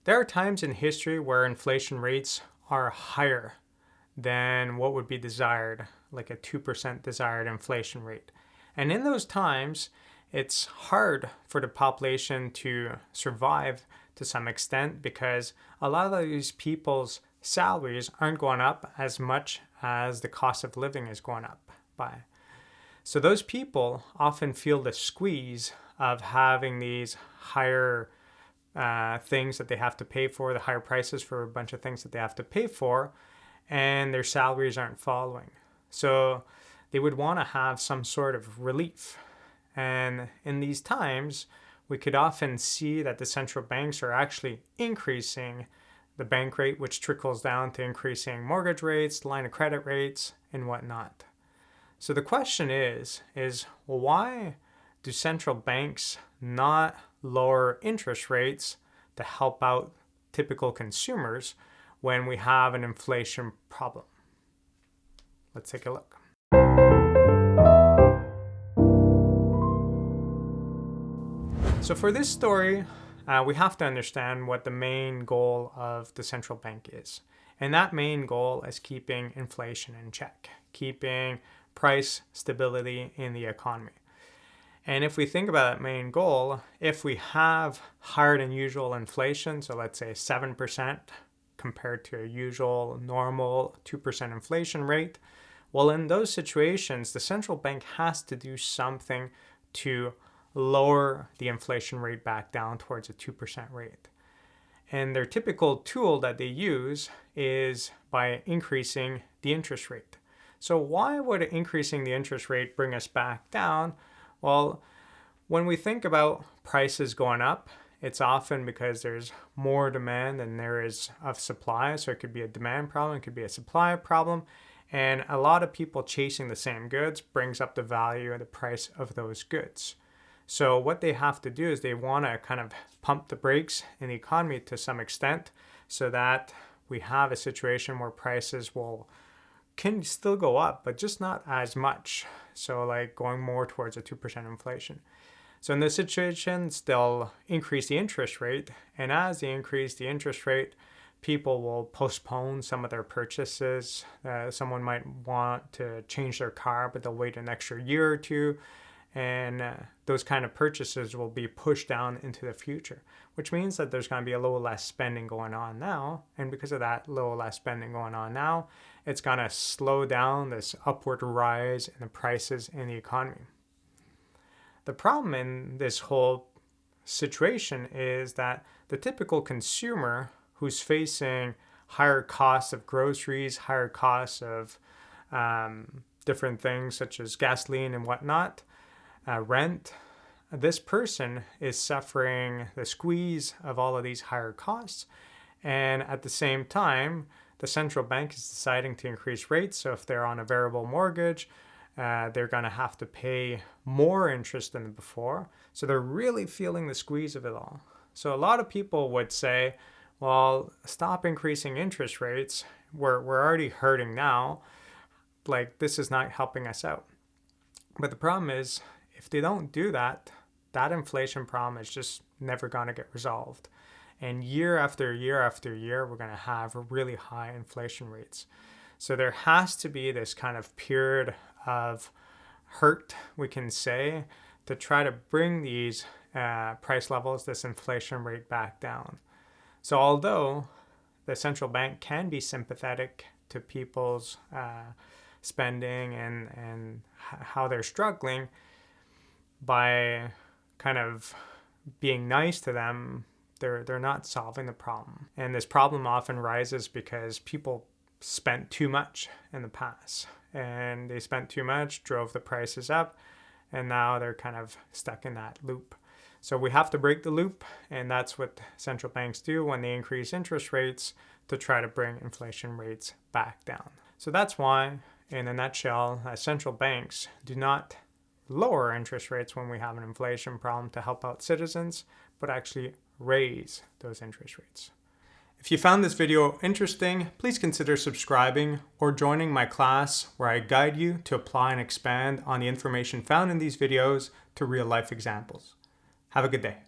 There are times in history where inflation rates are higher than what would be desired, like a 2% desired inflation rate. And in those times, it's hard for the population to survive to some extent because a lot of these people's salaries aren't going up as much as the cost of living is going up by. So those people often feel the squeeze of having these higher things that they have to pay for, the higher prices for a bunch of things that they have to pay for, and their salaries aren't following. So they would want to have some sort of relief. And in these times, we could often see that the central banks are actually increasing the bank rate, which trickles down to increasing mortgage rates, line of credit rates, and whatnot. So the question is why do central banks not lower interest rates to help out typical consumers when we have an inflation problem? Let's take a look. So for this story, we have to understand what the main goal of the central bank is. And that main goal is keeping inflation in check, keeping price stability in the economy. And if we think about that main goal, if we have higher than usual inflation, so let's say 7% compared to a usual normal 2% inflation rate, well, in those situations, the central bank has to do something to lower the inflation rate back down towards a 2% rate. And their typical tool that they use is by increasing the interest rate. So why would increasing the interest rate bring us back down? Well, when we think about prices going up, it's often because there's more demand than there is of supply. So it could be a demand problem, it could be a supply problem. And a lot of people chasing the same goods brings up the value and the price of those goods. So what they have to do is they want to kind of pump the brakes in the economy to some extent so that we have a situation where prices can still go up, but just not as much. So like going more towards a 2% inflation. So in this situation, they'll increase the interest rate. And as they increase the interest rate, people will postpone some of their purchases. Someone might want to change their car, but they'll wait an extra year or two. And those kind of purchases will be pushed down into the future, which means that there's going to be a little less spending going on now. And because of that little less spending going on now, it's going to slow down this upward rise in the prices in the economy. The problem in this whole situation is that the typical consumer who's facing higher costs of groceries, higher costs of different things such as gasoline and whatnot, rent, this person is suffering the squeeze of all of these higher costs. And at the same time, the central bank is deciding to increase rates. So if they're on a variable mortgage, they're going to have to pay more interest than before. So they're really feeling the squeeze of it all. So a lot of people would say, well, stop increasing interest rates. We're already hurting now. Like, this is not helping us out. But the problem is, if they don't do that, that inflation problem is just never going to get resolved. And year after year after year, we're going to have really high inflation rates. So there has to be this kind of period of hurt, we can say, to try to bring these price levels, this inflation rate back down. So although the central bank can be sympathetic to people's spending and how they're struggling, by kind of being nice to them, they're not solving the problem. And this problem often rises because people spent too much in the past. And they spent too much, drove the prices up, and now they're kind of stuck in that loop. So we have to break the loop, and that's what central banks do when they increase interest rates to try to bring inflation rates back down. So that's why, in a nutshell, central banks do not lower interest rates when we have an inflation problem to help out citizens, but actually raise those interest rates. If you found this video interesting, please consider subscribing or joining my class where I guide you to apply and expand on the information found in these videos to real-life examples. Have a good day.